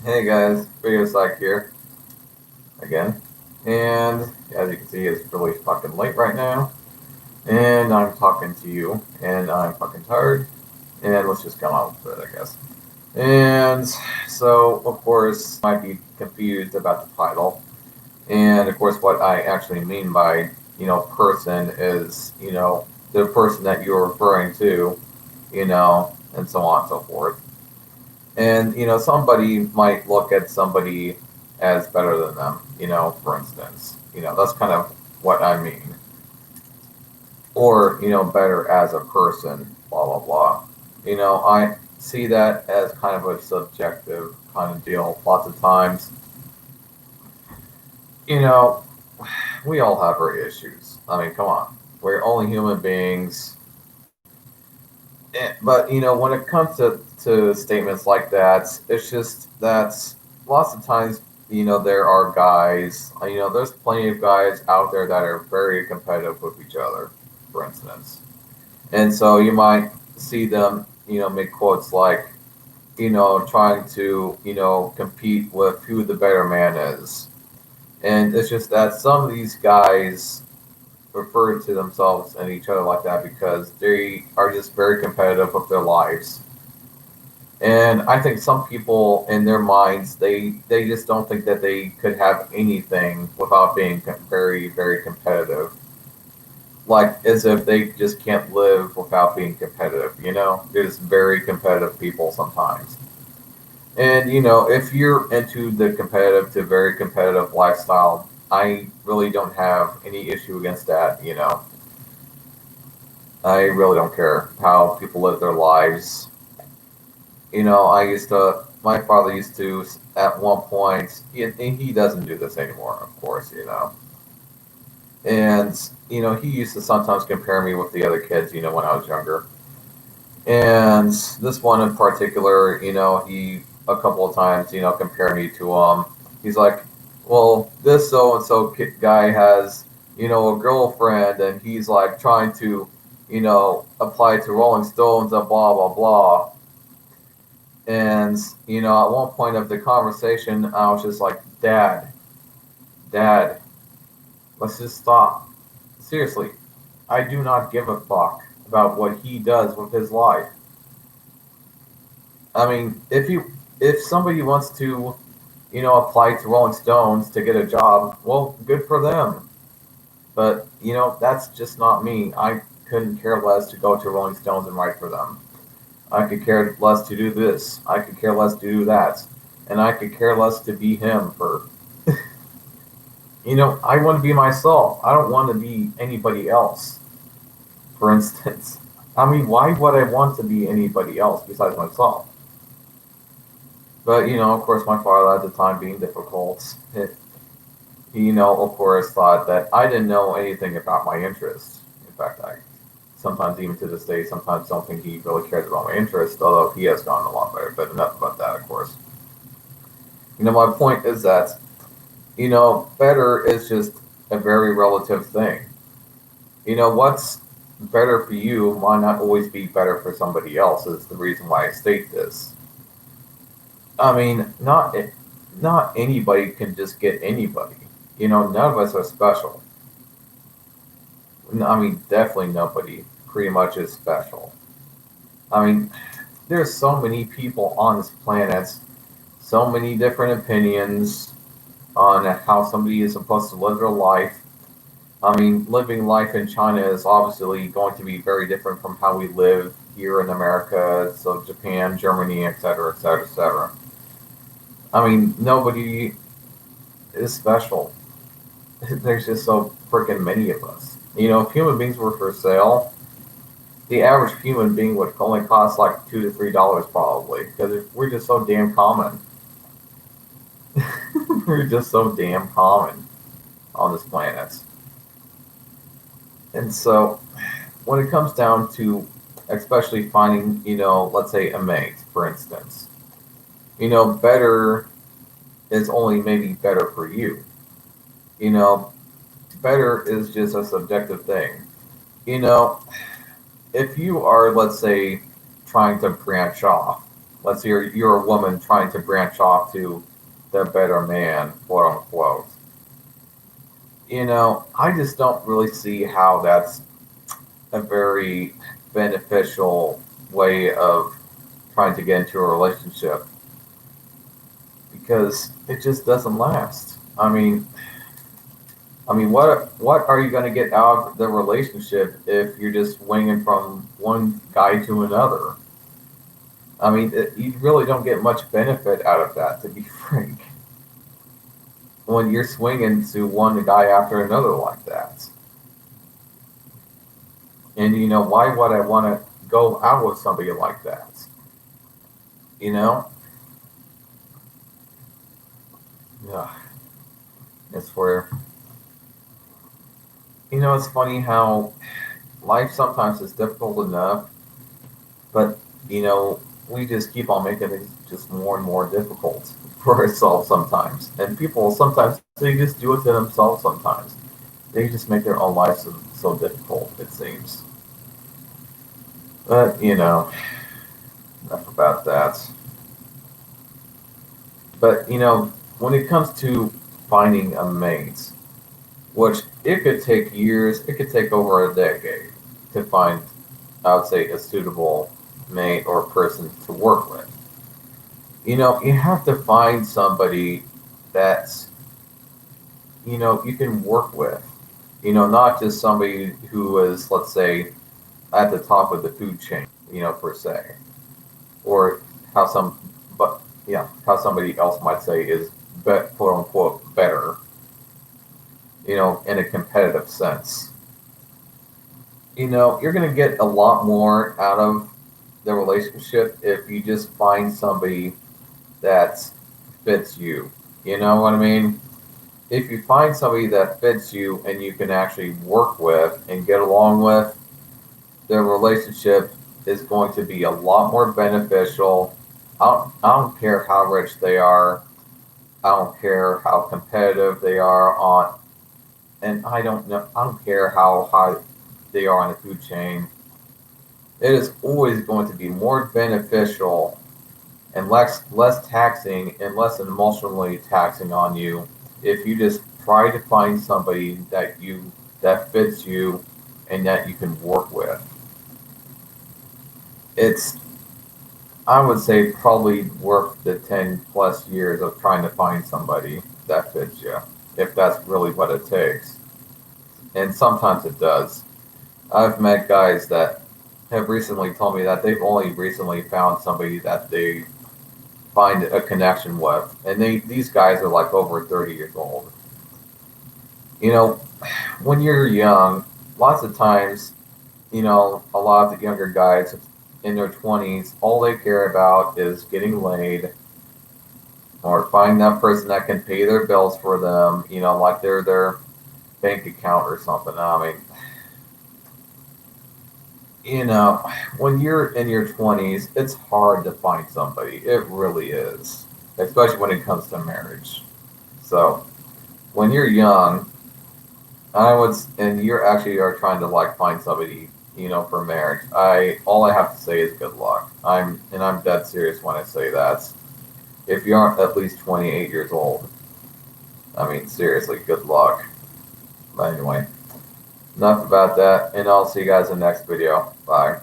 Hey guys, Video Psych here again. And as you can see, it's really fucking late right now. And I'm talking to you, and I'm fucking tired. And let's just come on with it, I guess. And so, of course, might be confused about the title. And of course, what I actually mean by, person is, the person that you're referring to, and so on and so forth. And somebody might look at somebody as better than them, for instance. That's kind of what I mean. Or better as a person, blah blah blah. I see that as kind of a subjective kind of deal. Lots of times, you know we all have our issues. I mean, come on, we're only human beings. But when it comes to statements like that, it's just that lots of times, there are guys, there's plenty of guys out there that are very competitive with each other, for instance. And so you might see them, make quotes like, trying to, compete with who the better man is. And it's just that some of these guys refer to themselves and each other like that because they are just very competitive with their lives. And I think some people in their minds they just don't think that they could have anything without being very very competitive. Like as if they just can't live without being competitive. They're just very competitive people sometimes. And if you're into the competitive to very competitive lifestyle, I really don't have any issue against that. I really don't care how people live their lives. My father used to, at one point, he doesn't do this anymore, of course, And, he used to sometimes compare me with the other kids, when I was younger. And this one in particular, he, a couple of times, compared me to, he's like, well, this so and so guy has, a girlfriend, and he's like trying to, apply to Rolling Stones and blah, blah, blah. And, at one point of the conversation, I was just like, Dad, let's just stop. Seriously, I do not give a fuck about what he does with his life. I mean, if somebody wants to, apply to Rolling Stones to get a job, well, good for them. But, that's just not me. I couldn't care less to go to Rolling Stones and write for them. I could care less to do this. I could care less to do that. And I could care less to be him for, I want to be myself. I don't want to be anybody else, for instance. I mean, why would I want to be anybody else besides myself? But, of course, my father at the time being difficult, he, of course, thought that I didn't know anything about my interests. In fact, I sometimes, even to this day, sometimes don't think he really cares about my interests, although he has gotten a lot better. But enough about that, of course. My point is that, better is just a very relative thing. What's better for you might not always be better for somebody else, is the reason why I state this. I mean, not anybody can just get anybody. None of us are special. I mean, definitely nobody pretty much is special. I mean, there's so many people on this planet, so many different opinions on how somebody is supposed to live their life. I mean, living life in China is obviously going to be very different from how we live here in America, so Japan, Germany, etc., etc., etc. I mean, nobody is special. There's just so freaking many of us. If human beings were for sale, the average human being would only cost like $2 to $3 probably, because we're just so damn common. We're just so damn common on this planet. And so, when it comes down to especially finding, let's say a mate, for instance, better is only maybe better for you. You know, better is just a subjective thing. You know, if you are, let's say, trying to branch off, let's say you're a woman trying to branch off to the better man, quote unquote. I just don't really see how that's a very beneficial way of trying to get into a relationship because it just doesn't last. I mean, what are you going to get out of the relationship if you're just swinging from one guy to another? I mean, you really don't get much benefit out of that, to be frank, when you're swinging to one guy after another like that. And why would I want to go out with somebody like that? You know? Yeah, it's where it's funny how life sometimes is difficult enough, but you know, we just keep on making it just more and more difficult for ourselves sometimes. And people sometimes they just do it to themselves sometimes. They just make their own lives so difficult, it seems. But enough about that. But when it comes to finding a mate, which it could take years, it could take over a decade to find, I would say, a suitable mate or person to work with. You have to find somebody that's, you can work with. Not just somebody who is, let's say, at the top of the food chain, per se, or how some, but yeah, how somebody else might say is, quote unquote, better, in a competitive sense. You're going to get a lot more out of the relationship if you just find somebody that fits you. You know what I mean? If you find somebody that fits you and you can actually work with and get along with, the relationship is going to be a lot more beneficial. I don't care how rich they are. I don't care how competitive they are on, and I don't know. I don't care how high they are on the food chain. It is always going to be more beneficial and less taxing and less emotionally taxing on you if you just try to find somebody that fits you and that you can work with. It's, I would say, probably worth the 10 plus years of trying to find somebody that fits you, if that's really what it takes. And sometimes it does. I've met guys that have recently told me that they've only recently found somebody that they find a connection with, and these guys are like over 30 years old. You know, when you're young, lots of times, a lot of the younger guys in their 20s, all they care about is getting laid or find that person that can pay their bills for them, like they're their bank account or something. I mean, you know, when you're in your 20s, it's hard to find somebody. It really is, especially when it comes to marriage. So, when you're young, and you're actually are trying to like find somebody, for marriage. All I have to say is good luck. I'm dead serious when I say that. If you aren't at least 28 years old, I mean, seriously, good luck. But anyway, enough about that, and I'll see you guys in the next video. Bye.